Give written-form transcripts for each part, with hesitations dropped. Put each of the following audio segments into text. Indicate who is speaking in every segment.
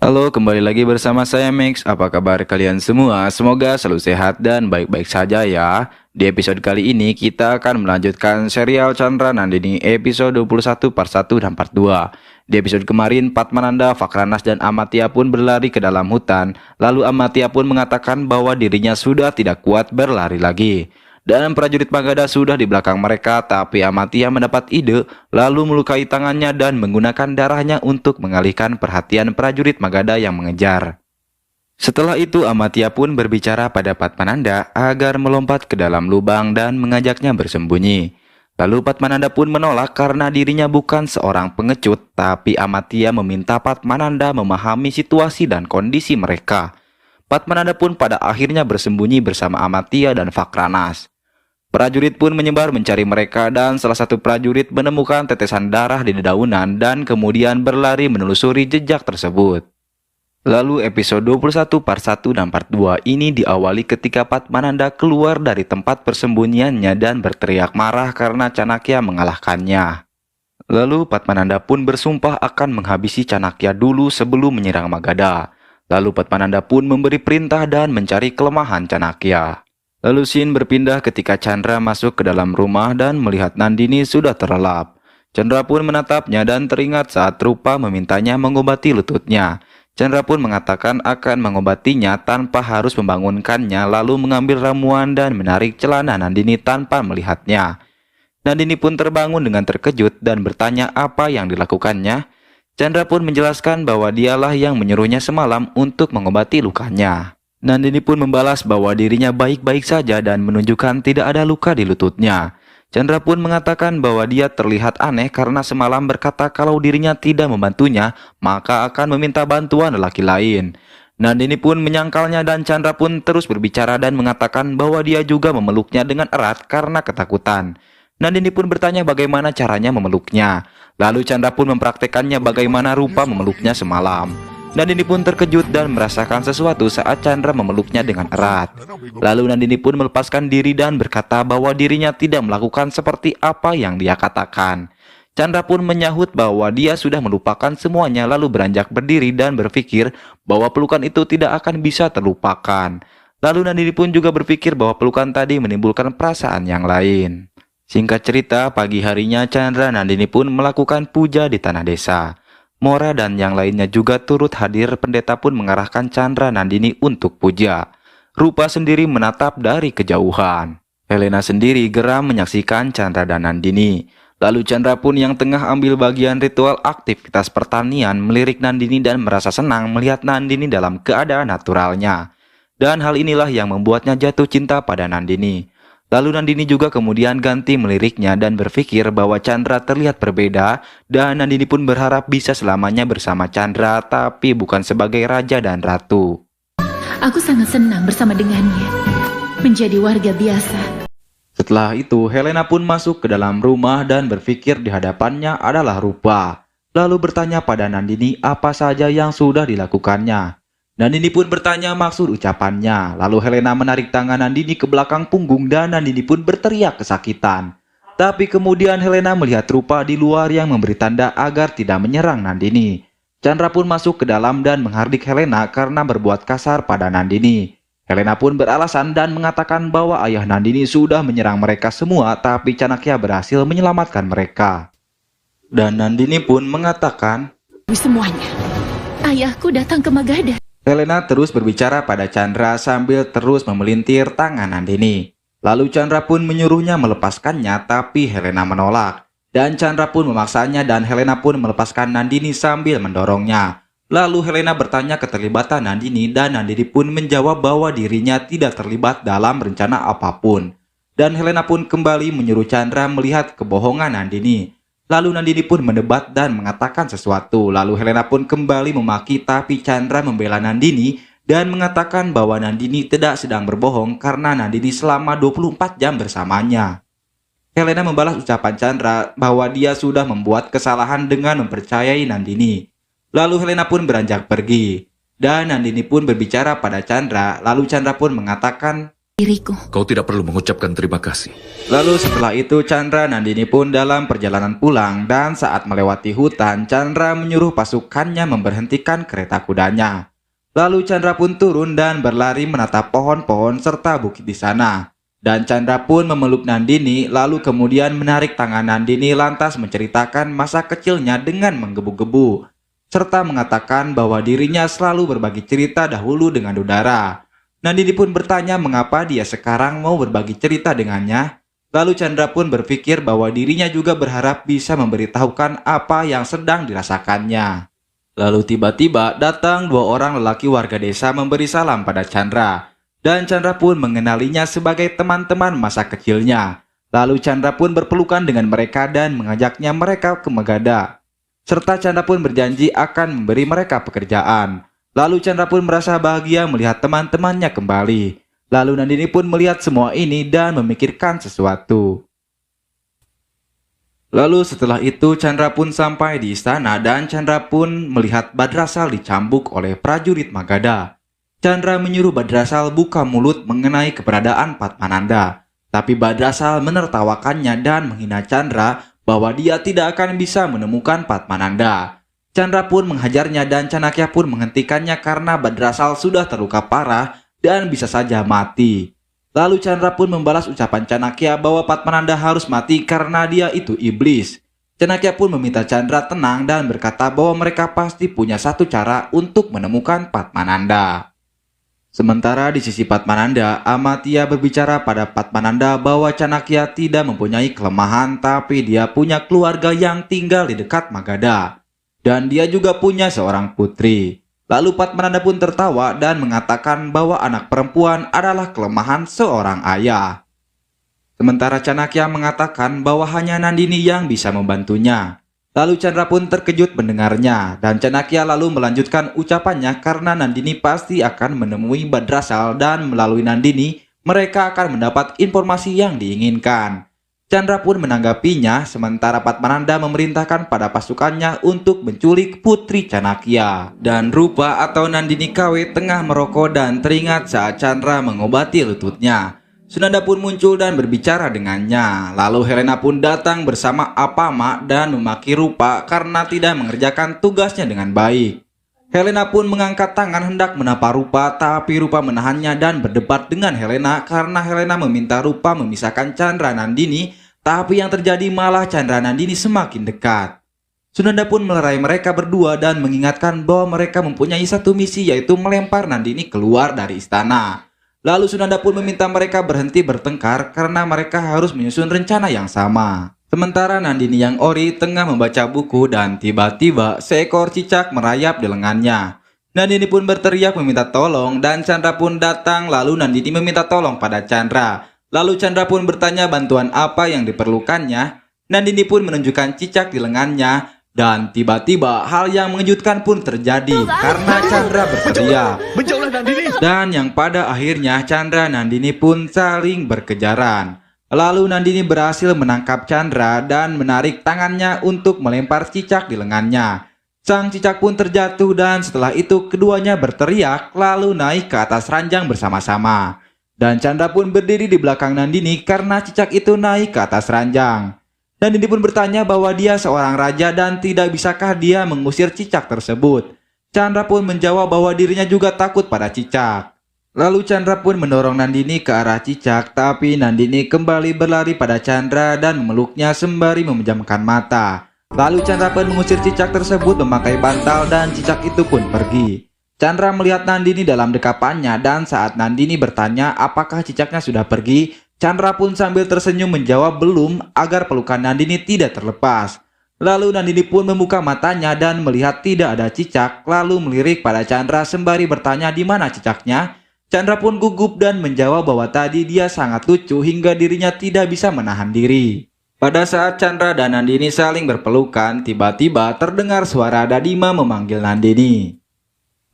Speaker 1: Halo, kembali lagi bersama saya Max. Apa kabar kalian semua? Semoga selalu sehat dan baik-baik saja ya. Di episode kali ini kita akan melanjutkan serial Chandra Nandini episode 21 part 1 dan part 2. Di episode kemarin, Padmananda, Fakranas, dan Amatya pun berlari ke dalam hutan. Lalu Amatya pun mengatakan bahwa dirinya sudah tidak kuat berlari lagi. Dan prajurit Magadha sudah di belakang mereka, tapi Amatya mendapat ide, lalu melukai tangannya dan menggunakan darahnya untuk mengalihkan perhatian prajurit Magadha yang mengejar. Setelah itu Amatya pun berbicara pada Padmananda agar melompat ke dalam lubang dan mengajaknya bersembunyi. Lalu Padmananda pun menolak karena dirinya bukan seorang pengecut, tapi Amatya meminta Padmananda memahami situasi dan kondisi mereka. Padmananda pun pada akhirnya bersembunyi bersama Amatya dan Fakranas. Prajurit pun menyebar mencari mereka dan salah satu prajurit menemukan tetesan darah di dedaunan dan kemudian berlari menelusuri jejak tersebut. Lalu episode 21 part 1 dan part 2 ini diawali ketika Padmananda keluar dari tempat persembunyiannya dan berteriak marah karena Chanakya mengalahkannya. Lalu Padmananda pun bersumpah akan menghabisi Chanakya dulu sebelum menyerang Magadha. Lalu Padmananda pun memberi perintah dan mencari kelemahan Chanakya. Lalu scene berpindah ketika Chandra masuk ke dalam rumah dan melihat Nandini sudah terlelap. Chandra pun menatapnya dan teringat saat Rupa memintanya mengobati lututnya. Chandra pun mengatakan akan mengobatinya tanpa harus membangunkannya, lalu mengambil ramuan dan menarik celana Nandini tanpa melihatnya. Nandini pun terbangun dengan terkejut dan bertanya apa yang dilakukannya. Chandra pun menjelaskan bahwa dialah yang menyuruhnya semalam untuk mengobati lukanya. Nandini pun membalas bahwa dirinya baik-baik saja dan menunjukkan tidak ada luka di lututnya. Chandra pun mengatakan bahwa dia terlihat aneh karena semalam berkata kalau dirinya tidak membantunya, maka akan meminta bantuan lelaki lain. Nandini pun menyangkalnya dan Chandra pun terus berbicara dan mengatakan bahwa dia juga memeluknya dengan erat karena ketakutan. Nandini pun bertanya bagaimana caranya memeluknya. Lalu Chandra pun mempraktekannya bagaimana Rupa memeluknya semalam. Nandini pun terkejut dan merasakan sesuatu saat Chandra memeluknya dengan erat. Lalu Nandini pun melepaskan diri dan berkata bahwa dirinya tidak melakukan seperti apa yang dia katakan. Chandra pun menyahut bahwa dia sudah melupakan semuanya lalu beranjak berdiri dan berpikir bahwa pelukan itu tidak akan bisa terlupakan. Lalu Nandini pun juga berpikir bahwa pelukan tadi menimbulkan perasaan yang lain. Singkat cerita, pagi harinya Chandra Nandini pun melakukan puja di tanah desa. Mora dan yang lainnya juga turut hadir. Pendeta pun mengarahkan Chandra Nandini untuk puja. Rupa sendiri menatap dari kejauhan. Helena sendiri geram menyaksikan Chandra dan Nandini. Lalu Chandra pun yang tengah ambil bagian ritual aktivitas pertanian melirik Nandini dan merasa senang melihat Nandini dalam keadaan naturalnya. Dan hal inilah yang membuatnya jatuh cinta pada Nandini. Lalu Nandini juga kemudian ganti meliriknya dan berpikir bahwa Chandra terlihat berbeda dan Nandini pun berharap bisa selamanya bersama Chandra tapi bukan sebagai raja dan ratu.
Speaker 2: Aku sangat senang bersama dengannya, menjadi warga biasa.
Speaker 1: Setelah itu Helena pun masuk ke dalam rumah dan berpikir di hadapannya adalah Rupa. Lalu bertanya pada Nandini apa saja yang sudah dilakukannya. Nandini pun bertanya maksud ucapannya. Lalu Helena menarik tangan Nandini ke belakang punggung dan Nandini pun berteriak kesakitan. Tapi kemudian Helena melihat Rupa di luar yang memberi tanda agar tidak menyerang Nandini. Chandra pun masuk ke dalam dan menghardik Helena karena berbuat kasar pada Nandini. Helena pun beralasan dan mengatakan bahwa ayah Nandini sudah menyerang mereka semua, tapi Chanakya berhasil menyelamatkan mereka. Dan Nandini pun mengatakan,
Speaker 2: Semuanya, ayahku datang ke Magadha.
Speaker 1: Helena terus berbicara pada Chandra sambil terus memelintir tangan Nandini. Lalu Chandra pun menyuruhnya melepaskannya, tapi Helena menolak. Dan Chandra pun memaksanya dan Helena pun melepaskan Nandini sambil mendorongnya. Lalu Helena bertanya keterlibatan Nandini dan Nandini pun menjawab bahwa dirinya tidak terlibat dalam rencana apapun. Dan Helena pun kembali menyuruh Chandra melihat kebohongan Nandini. Lalu Nandini pun mendebat dan mengatakan sesuatu. Lalu Helena pun kembali memaki, tapi Chandra membela Nandini dan mengatakan bahwa Nandini tidak sedang berbohong karena Nandini selama 24 jam bersamanya. Helena membalas ucapan Chandra bahwa dia sudah membuat kesalahan dengan mempercayai Nandini. Lalu Helena pun beranjak pergi. Dan Nandini pun berbicara pada Chandra. Lalu Chandra pun mengatakan,
Speaker 2: diriku.
Speaker 3: Kau tidak perlu mengucapkan terima kasih.
Speaker 1: Lalu setelah itu Chandra Nandini pun dalam perjalanan pulang, dan saat melewati hutan Chandra menyuruh pasukannya memberhentikan kereta kudanya. Lalu Chandra pun turun dan berlari menatap pohon-pohon serta bukit di sana. Dan Chandra pun memeluk Nandini, lalu kemudian menarik tangan Nandini lantas menceritakan masa kecilnya dengan menggebu-gebu, serta mengatakan bahwa dirinya selalu berbagi cerita dahulu dengan Udara. Nandini pun bertanya mengapa dia sekarang mau berbagi cerita dengannya. Lalu Chandra pun berpikir bahwa dirinya juga berharap bisa memberitahukan apa yang sedang dirasakannya. Lalu tiba-tiba datang 2 orang lelaki warga desa memberi salam pada Chandra. Dan Chandra pun mengenalinya sebagai teman-teman masa kecilnya. Lalu Chandra pun berpelukan dengan mereka dan mengajaknya mereka ke Magadha. Serta Chandra pun berjanji akan memberi mereka pekerjaan. Lalu Chandra pun merasa bahagia melihat teman-temannya kembali. Lalu Nandini pun melihat semua ini dan memikirkan sesuatu. Lalu setelah itu Chandra pun sampai di istana dan Chandra pun melihat Badrasal dicambuk oleh prajurit Magadha. Chandra menyuruh Badrasal buka mulut mengenai keberadaan Padmananda. Tapi Badrasal menertawakannya dan menghina Chandra bahwa dia tidak akan bisa menemukan Padmananda. Chandra pun menghajarnya dan Chanakya pun menghentikannya karena Badrasal sudah terluka parah dan bisa saja mati. Lalu Chandra pun membalas ucapan Chanakya bahwa Padmananda harus mati karena dia itu iblis. Chanakya pun meminta Chandra tenang dan berkata bahwa mereka pasti punya satu cara untuk menemukan Padmananda. Sementara di sisi Padmananda, Amatya berbicara pada Padmananda bahwa Chanakya tidak mempunyai kelemahan tapi dia punya keluarga yang tinggal di dekat Magadha. Dan dia juga punya seorang putri. Lalu Padmananda pun tertawa dan mengatakan bahwa anak perempuan adalah kelemahan seorang ayah. Sementara Chanakya mengatakan bahwa hanya Nandini yang bisa membantunya. Lalu Chandra pun terkejut mendengarnya dan Chanakya lalu melanjutkan ucapannya karena Nandini pasti akan menemui Badrasal dan melalui Nandini mereka akan mendapat informasi yang diinginkan. Chandra pun menanggapinya sementara Padmananda memerintahkan pada pasukannya untuk menculik putri Chanakya. Dan Rupa atau Nandini KW tengah merokok dan teringat saat Chandra mengobati lututnya. Sunanda pun muncul dan berbicara dengannya. Lalu Helena pun datang bersama Apama dan memaki Rupa karena tidak mengerjakan tugasnya dengan baik. Helena pun mengangkat tangan hendak menapa Rupa, tapi Rupa menahannya dan berdebat dengan Helena karena Helena meminta Rupa memisahkan Chandra Nandini, tapi yang terjadi malah Chandra Nandini semakin dekat. Sunanda pun melerai mereka berdua dan mengingatkan bahwa mereka mempunyai satu misi, yaitu melempar Nandini keluar dari istana. Lalu Sunanda pun meminta mereka berhenti bertengkar karena mereka harus menyusun rencana yang sama. Sementara Nandini yang ori tengah membaca buku dan tiba-tiba seekor cicak merayap di lengannya. Nandini pun berteriak meminta tolong dan Chandra pun datang, lalu Nandini meminta tolong pada Chandra. Lalu Chandra pun bertanya bantuan apa yang diperlukannya. Nandini pun menunjukkan cicak di lengannya dan tiba-tiba hal yang mengejutkan pun terjadi karena Chandra berteriak.
Speaker 3: Menjauhlah Nandini!
Speaker 1: Dan yang pada akhirnya Chandra Nandini pun saling berkejaran. Lalu Nandini berhasil menangkap Chandra dan menarik tangannya untuk melempar cicak di lengannya. Sang cicak pun terjatuh dan setelah itu keduanya berteriak lalu naik ke atas ranjang bersama-sama. Dan Chandra pun berdiri di belakang Nandini karena cicak itu naik ke atas ranjang. Nandini pun bertanya bahwa dia seorang raja dan tidak bisakah dia mengusir cicak tersebut. Chandra pun menjawab bahwa dirinya juga takut pada cicak. Lalu Chandra pun mendorong Nandini ke arah cicak, tapi Nandini kembali berlari pada Chandra dan memeluknya sembari memejamkan mata. Lalu Chandra pun mengusir cicak tersebut memakai bantal dan cicak itu pun pergi. Chandra melihat Nandini dalam dekapannya dan saat Nandini bertanya apakah cicaknya sudah pergi, Chandra pun sambil tersenyum menjawab belum agar pelukan Nandini tidak terlepas. Lalu Nandini pun membuka matanya dan melihat tidak ada cicak, lalu melirik pada Chandra sembari bertanya di mana cicaknya. Chandra pun gugup dan menjawab bahwa tadi dia sangat lucu hingga dirinya tidak bisa menahan diri. Pada saat Chandra dan Nandini saling berpelukan, tiba-tiba terdengar suara Dadima memanggil Nandini.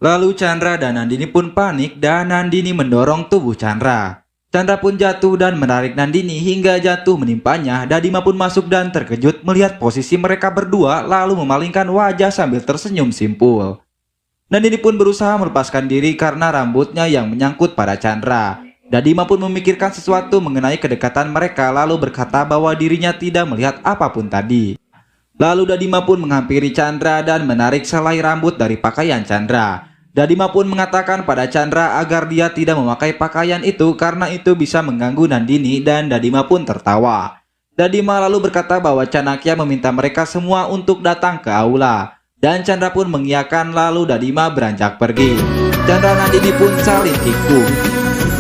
Speaker 1: Lalu Chandra dan Nandini pun panik dan Nandini mendorong tubuh Chandra. Chandra pun jatuh dan menarik Nandini hingga jatuh menimpanya. Dadima pun masuk dan terkejut melihat posisi mereka berdua lalu memalingkan wajah sambil tersenyum simpul. Nandini pun berusaha melepaskan diri karena rambutnya yang menyangkut pada Chandra. Dadima pun memikirkan sesuatu mengenai kedekatan mereka lalu berkata bahwa dirinya tidak melihat apapun tadi. Lalu Dadima pun menghampiri Chandra dan menarik selai rambut dari pakaian Chandra. Dadima pun mengatakan pada Chandra agar dia tidak memakai pakaian itu karena itu bisa mengganggu Nandini dan Dadima pun tertawa. Dadima lalu berkata bahwa Chanakya meminta mereka semua untuk datang ke aula. Dan Chandra pun mengiyakan lalu Dadima beranjak pergi. Chandra Nandini pun saling kikuk.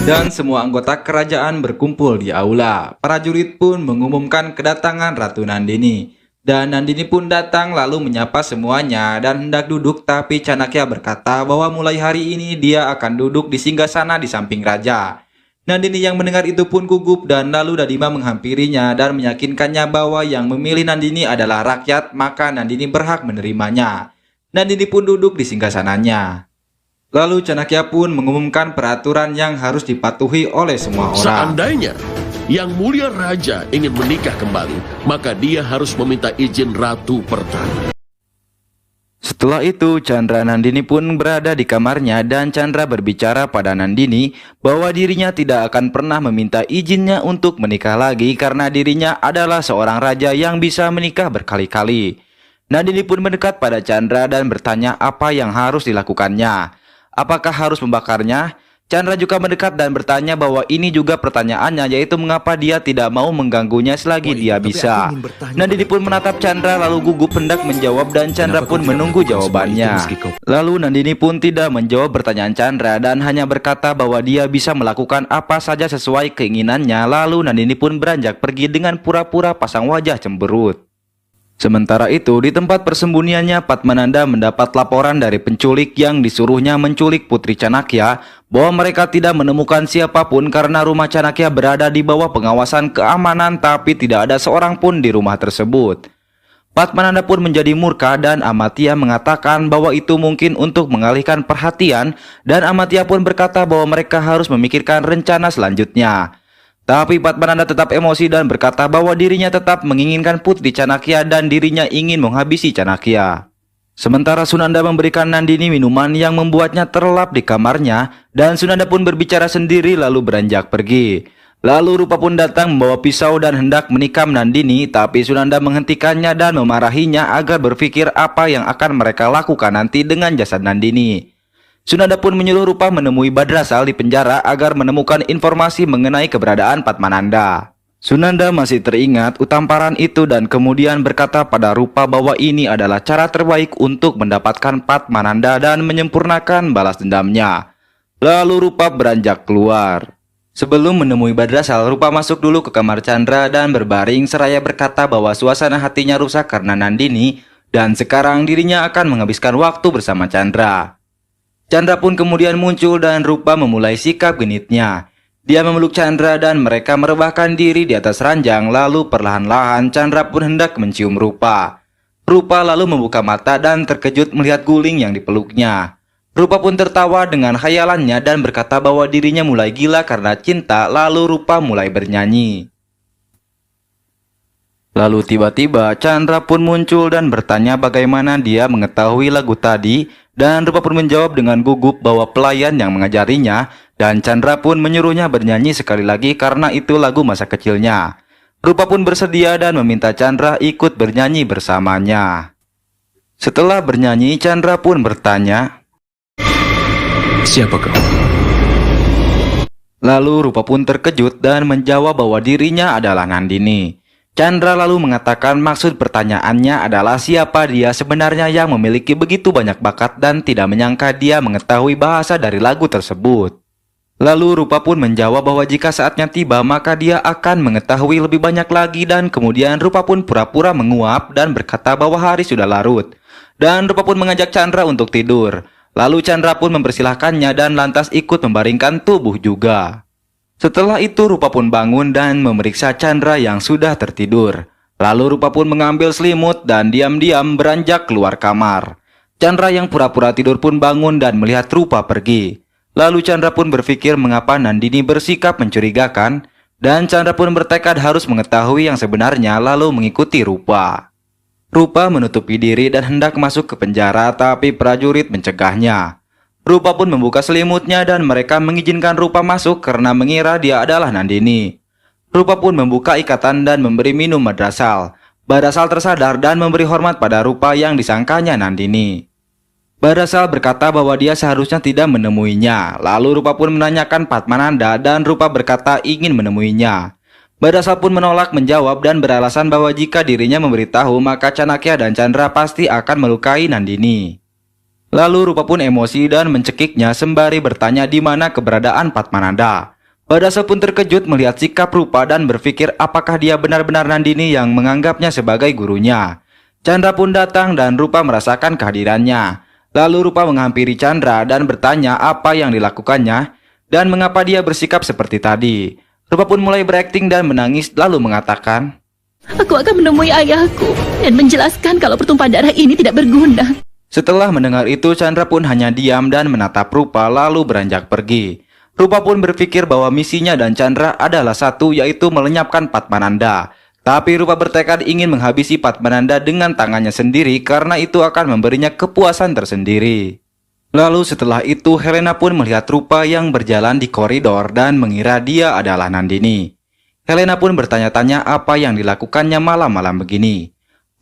Speaker 1: Dan semua anggota kerajaan berkumpul di aula. Prajurit pun mengumumkan kedatangan Ratu Nandini. Dan Nandini pun datang lalu menyapa semuanya dan hendak duduk, tapi Chanakya berkata bahwa mulai hari ini dia akan duduk di singgasana di samping raja. Nandini yang mendengar itu pun gugup dan lalu Dadima menghampirinya dan meyakinkannya bahwa yang memilih Nandini adalah rakyat, maka Nandini berhak menerimanya. Nandini pun duduk di singgasananya. Lalu Chanakya pun mengumumkan peraturan yang harus dipatuhi oleh semua orang.
Speaker 4: Seandainya Yang Mulia Raja ingin menikah kembali, maka dia harus meminta izin Ratu pertama.
Speaker 1: Setelah itu, Chandra Nandini pun berada di kamarnya dan Chandra berbicara pada Nandini bahwa dirinya tidak akan pernah meminta izinnya untuk menikah lagi karena dirinya adalah seorang raja yang bisa menikah berkali-kali. Nandini pun mendekat pada Chandra dan bertanya apa yang harus dilakukannya. Apakah harus membakarnya? Chandra juga mendekat dan bertanya bahwa ini juga pertanyaannya, yaitu mengapa dia tidak mau mengganggunya selagi dia bisa. Nandini pun menatap Chandra lalu gugup hendak menjawab dan Chandra pun menunggu jawabannya. Lalu Nandini pun tidak menjawab pertanyaan Chandra dan hanya berkata bahwa dia bisa melakukan apa saja sesuai keinginannya. Lalu Nandini pun beranjak pergi dengan pura-pura pasang wajah cemberut. Sementara itu, di tempat persembunyiannya, Padmananda mendapat laporan dari penculik yang disuruhnya menculik Putri Chanakya bahwa mereka tidak menemukan siapapun karena rumah Chanakya berada di bawah pengawasan keamanan, tapi tidak ada seorang pun di rumah tersebut. Padmananda pun menjadi murka dan Amatya mengatakan bahwa itu mungkin untuk mengalihkan perhatian, dan Amatya pun berkata bahwa mereka harus memikirkan rencana selanjutnya. Tapi Padmananda tetap emosi dan berkata bahwa dirinya tetap menginginkan Putri Chanakya dan dirinya ingin menghabisi Chanakya. Sementara Sunanda memberikan Nandini minuman yang membuatnya terlelap di kamarnya dan Sunanda pun berbicara sendiri lalu beranjak pergi. Lalu Rupa pun datang membawa pisau dan hendak menikam Nandini, tapi Sunanda menghentikannya dan memarahinya agar berpikir apa yang akan mereka lakukan nanti dengan jasad Nandini. Sunanda pun menyuruh Rupa menemui Badrasal di penjara agar menemukan informasi mengenai keberadaan Padmananda. Sunanda masih teringat utamparan itu dan kemudian berkata pada Rupa bahwa ini adalah cara terbaik untuk mendapatkan Padmananda dan menyempurnakan balas dendamnya. Lalu Rupa beranjak keluar. Sebelum menemui Badrasal, Rupa masuk dulu ke kamar Chandra dan berbaring seraya berkata bahwa suasana hatinya rusak karena Nandini dan sekarang dirinya akan menghabiskan waktu bersama Chandra. Chandra pun kemudian muncul dan Rupa memulai sikap genitnya. Dia memeluk Chandra dan mereka merebahkan diri di atas ranjang, lalu perlahan-lahan Chandra pun hendak mencium Rupa. Rupa lalu membuka mata dan terkejut melihat guling yang dipeluknya. Rupa pun tertawa dengan khayalannya dan berkata bahwa dirinya mulai gila karena cinta, lalu Rupa mulai bernyanyi. Lalu tiba-tiba Chandra pun muncul dan bertanya bagaimana dia mengetahui lagu tadi, dan Rupa pun menjawab dengan gugup bahwa pelayan yang mengajarinya, dan Chandra pun menyuruhnya bernyanyi sekali lagi karena itu lagu masa kecilnya. Rupa pun bersedia dan meminta Chandra ikut bernyanyi bersamanya. Setelah bernyanyi, Chandra pun bertanya,
Speaker 3: Siapa kau?
Speaker 1: lalu Rupa pun terkejut dan menjawab bahwa dirinya adalah Nandini. Chandra lalu mengatakan maksud pertanyaannya adalah siapa dia sebenarnya yang memiliki begitu banyak bakat dan tidak menyangka dia mengetahui bahasa dari lagu tersebut. Lalu Rupa pun menjawab bahwa jika saatnya tiba maka dia akan mengetahui lebih banyak lagi, dan kemudian Rupa pun pura-pura menguap dan berkata bahwa hari sudah larut. Dan Rupa pun mengajak Chandra untuk tidur. Lalu Chandra pun mempersilahkannya dan lantas ikut membaringkan tubuh juga. Setelah itu Rupa pun bangun dan memeriksa Chandra yang sudah tertidur. Lalu Rupa pun mengambil selimut dan diam-diam beranjak keluar kamar. Chandra yang pura-pura tidur pun bangun dan melihat Rupa pergi. Lalu Chandra pun berpikir mengapa Nandini bersikap mencurigakan, dan Chandra pun bertekad harus mengetahui yang sebenarnya lalu mengikuti Rupa. Rupa menutupi diri dan hendak masuk ke penjara, tapi prajurit mencegahnya. Rupa pun membuka selimutnya dan mereka mengizinkan Rupa masuk karena mengira dia adalah Nandini. Rupa pun membuka ikatan dan memberi minum Badrasal. Badrasal tersadar dan memberi hormat pada Rupa yang disangkanya Nandini. Badrasal berkata bahwa dia seharusnya tidak menemuinya. Lalu Rupa pun menanyakan Padmananda dan Rupa berkata ingin menemuinya. Badrasal pun menolak menjawab dan beralasan bahwa jika dirinya memberitahu maka Chanakya dan Chandra pasti akan melukai Nandini. Lalu Rupa pun emosi dan mencekiknya sembari bertanya di mana keberadaan Padmananda. Badrasal pun terkejut melihat sikap Rupa dan berpikir apakah dia benar-benar Nandini yang menganggapnya sebagai gurunya. Chandra pun datang dan Rupa merasakan kehadirannya. Lalu Rupa menghampiri Chandra dan bertanya apa yang dilakukannya dan mengapa dia bersikap seperti tadi. Rupa pun mulai berakting dan menangis lalu mengatakan,
Speaker 2: Aku akan menemui ayahku dan menjelaskan kalau pertumpahan darah ini tidak berguna.
Speaker 1: Setelah mendengar itu, Chandra pun hanya diam dan menatap Rupa lalu beranjak pergi. Rupa pun berpikir bahwa misinya dan Chandra adalah satu, yaitu melenyapkan Padmananda. Tapi Rupa bertekad ingin menghabisi Padmananda dengan tangannya sendiri karena itu akan memberinya kepuasan tersendiri. Lalu setelah itu, Helena pun melihat Rupa yang berjalan di koridor dan mengira dia adalah Nandini. Helena pun bertanya-tanya apa yang dilakukannya malam-malam begini.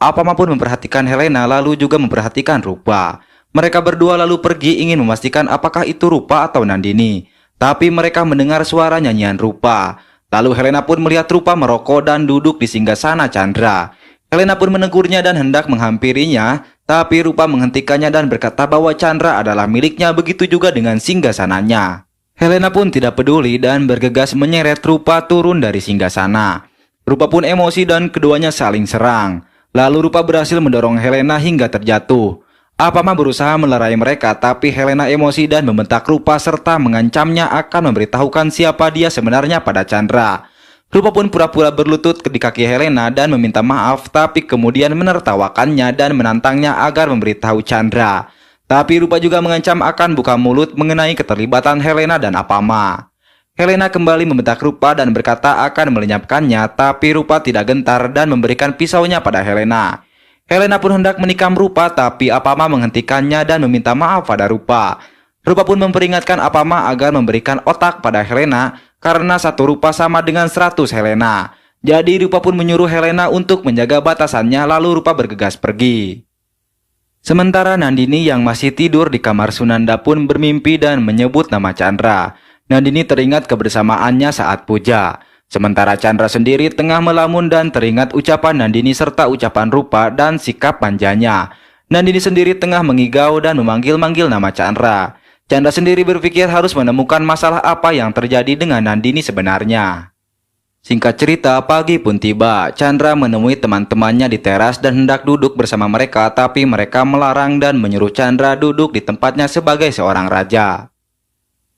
Speaker 1: Apama pun memperhatikan Helena lalu juga memperhatikan Rupa. Mereka berdua lalu pergi ingin memastikan apakah itu Rupa atau Nandini. Tapi mereka mendengar suara nyanyian Rupa. Lalu Helena pun melihat Rupa merokok dan duduk di singgasana Chandra. Helena pun menegurnya dan hendak menghampirinya, tapi Rupa menghentikannya dan berkata bahwa Chandra adalah miliknya, begitu juga dengan singgasananya. Helena pun tidak peduli dan bergegas menyeret Rupa turun dari singgasana. Rupa pun emosi dan keduanya saling serang. Lalu Rupa berhasil mendorong Helena hingga terjatuh. Apama berusaha melerai mereka, tapi Helena emosi dan membentak Rupa serta mengancamnya akan memberitahukan siapa dia sebenarnya pada Chandra. Rupa pun pura-pura berlutut di kaki Helena dan meminta maaf, tapi kemudian menertawakannya dan menantangnya agar memberitahu Chandra. Tapi Rupa juga mengancam akan buka mulut mengenai keterlibatan Helena dan Apama. Helena kembali membentak Rupa dan berkata akan melenyapkannya, tapi Rupa tidak gentar dan memberikan pisaunya pada Helena. Helena pun hendak menikam Rupa, tapi Apama menghentikannya dan meminta maaf pada Rupa. Rupa pun memperingatkan Apama agar memberikan otak pada Helena, karena satu Rupa sama dengan 100 Helena. Jadi Rupa pun menyuruh Helena untuk menjaga batasannya, lalu Rupa bergegas pergi. Sementara Nandini yang masih tidur di kamar Sunanda pun bermimpi dan menyebut nama Chandra. Nandini teringat kebersamaannya saat puja. Sementara Chandra sendiri tengah melamun dan teringat ucapan Nandini serta ucapan Rupa dan sikap manjanya. Nandini sendiri tengah mengigau dan memanggil-manggil nama Chandra. Chandra sendiri berpikir harus menemukan masalah apa yang terjadi dengan Nandini sebenarnya. Singkat cerita, pagi pun tiba. Chandra menemui teman-temannya di teras dan hendak duduk bersama mereka, tapi mereka melarang dan menyuruh Chandra duduk di tempatnya sebagai seorang raja.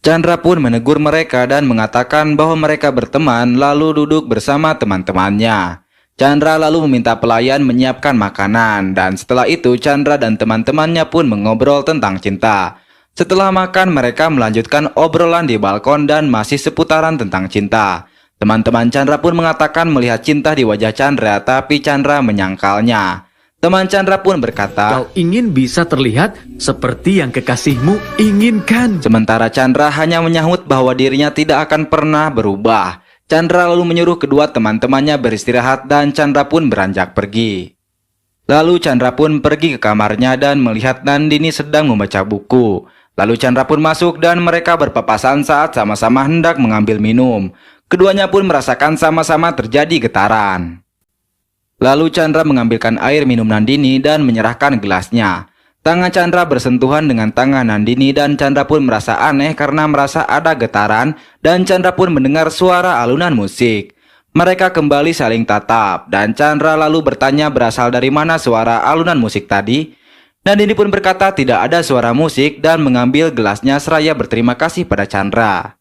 Speaker 1: Chandra pun menegur mereka dan mengatakan bahwa mereka berteman lalu duduk bersama teman-temannya. Chandra lalu meminta pelayan menyiapkan makanan dan setelah itu Chandra dan teman-temannya pun mengobrol tentang cinta. Setelah makan mereka melanjutkan obrolan di balkon dan masih seputaran tentang cinta. Teman-teman Chandra pun mengatakan melihat cinta di wajah Chandra, tapi Chandra menyangkalnya. Teman Chandra pun berkata,
Speaker 3: Kau ingin bisa terlihat seperti yang kekasihmu inginkan.
Speaker 1: Sementara Chandra hanya menyahut bahwa dirinya tidak akan pernah berubah. Chandra lalu menyuruh kedua teman-temannya beristirahat dan Chandra pun beranjak pergi. Lalu Chandra pun pergi ke kamarnya dan melihat Nandini sedang membaca buku. Lalu Chandra pun masuk dan mereka berpapasan saat sama-sama hendak mengambil minum. Keduanya pun merasakan sama-sama terjadi getaran. Lalu Chandra mengambilkan air minum Nandini dan menyerahkan gelasnya. Tangan Chandra bersentuhan dengan tangan Nandini dan Chandra pun merasa aneh karena merasa ada getaran dan Chandra pun mendengar suara alunan musik. Mereka kembali saling tatap dan Chandra lalu bertanya berasal dari mana suara alunan musik tadi. Nandini pun berkata tidak ada suara musik dan mengambil gelasnya seraya berterima kasih pada Chandra.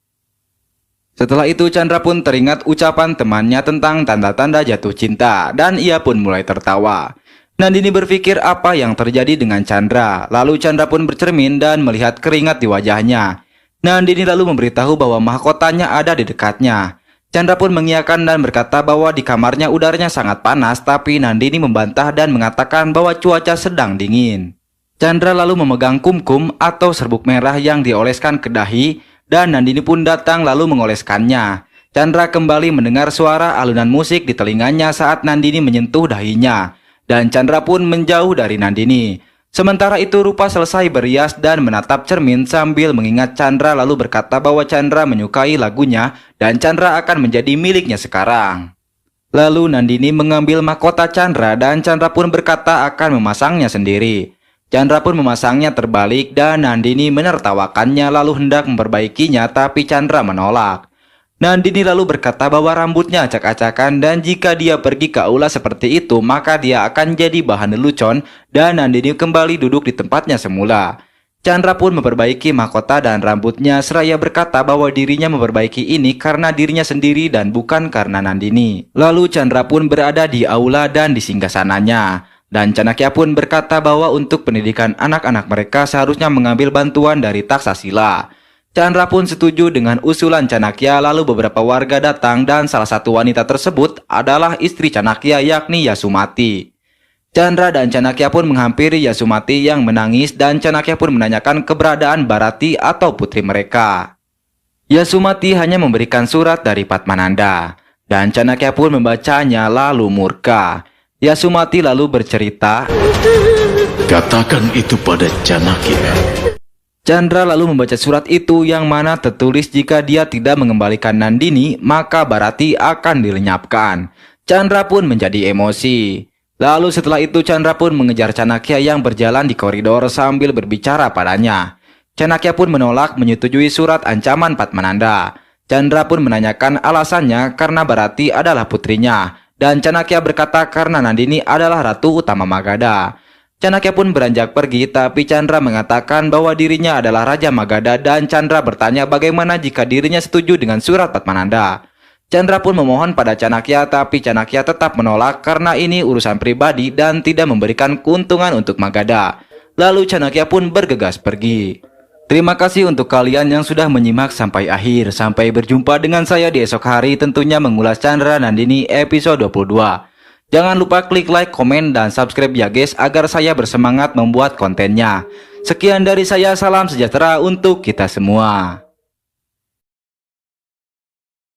Speaker 1: Setelah itu Chandra pun teringat ucapan temannya tentang tanda-tanda jatuh cinta dan ia pun mulai tertawa. Nandini berpikir apa yang terjadi dengan Chandra. Lalu Chandra pun bercermin dan melihat keringat di wajahnya. Nandini lalu memberitahu bahwa mahkotanya ada di dekatnya. Chandra pun mengiyakan dan berkata bahwa di kamarnya udaranya sangat panas, tapi Nandini membantah dan mengatakan bahwa cuaca sedang dingin. Chandra lalu memegang kumkum atau serbuk merah yang dioleskan ke dahi dan Nandini pun datang lalu mengoleskannya. Chandra kembali mendengar suara alunan musik di telinganya saat Nandini menyentuh dahinya dan Chandra pun menjauh dari Nandini. Sementara itu Rupa selesai berias dan menatap cermin sambil mengingat Chandra lalu berkata bahwa Chandra menyukai lagunya dan Chandra akan menjadi miliknya sekarang. Lalu Nandini mengambil mahkota Chandra dan Chandra pun berkata akan memasangnya sendiri. Chandra pun memasangnya terbalik dan Nandini menertawakannya lalu hendak memperbaikinya tapi Chandra menolak. Nandini lalu berkata bahwa rambutnya acak-acakan dan jika dia pergi ke aula seperti itu maka dia akan jadi bahan lelucon dan Nandini kembali duduk di tempatnya semula. Chandra pun memperbaiki mahkota dan rambutnya seraya berkata bahwa dirinya memperbaiki ini karena dirinya sendiri dan bukan karena Nandini. Lalu Chandra pun berada di aula dan di singgasananya. Dan Chanakya pun berkata bahwa untuk pendidikan anak-anak mereka seharusnya mengambil bantuan dari taksasila. Chandra pun setuju dengan usulan Chanakya lalu beberapa warga datang dan salah satu wanita tersebut adalah istri Chanakya yakni Yasumati. Chandra dan Chanakya pun menghampiri Yasumati yang menangis dan Chanakya pun menanyakan keberadaan Bharati atau putri mereka. Yasumati hanya memberikan surat dari Padmananda dan Chanakya pun membacanya lalu murka. Yasumati lalu bercerita,
Speaker 4: Katakan itu pada Chanakya.
Speaker 1: Chandra lalu membaca surat itu yang mana tertulis jika dia tidak mengembalikan Nandini, maka Bharati akan dilenyapkan. Chandra pun menjadi emosi. Lalu setelah itu Chandra pun mengejar Chanakya yang berjalan di koridor sambil berbicara padanya. Chanakya pun menolak menyetujui surat ancaman Padmananda. Chandra pun menanyakan alasannya karena Bharati adalah putrinya. Dan Chanakya berkata karena Nandini adalah ratu utama Magadha. Chanakya pun beranjak pergi tapi Chandra mengatakan bahwa dirinya adalah Raja Magadha dan Chandra bertanya bagaimana jika dirinya setuju dengan surat Padmananda. Chandra pun memohon pada Chanakya tapi Chanakya tetap menolak karena ini urusan pribadi dan tidak memberikan keuntungan untuk Magadha. Lalu Chanakya pun bergegas pergi. Terima kasih untuk kalian yang sudah menyimak sampai akhir. Sampai berjumpa dengan saya di esok hari tentunya mengulas Chandra Nandini episode 22. Jangan lupa klik like, komen, dan subscribe ya guys agar saya bersemangat membuat kontennya. Sekian dari saya, salam sejahtera untuk kita semua.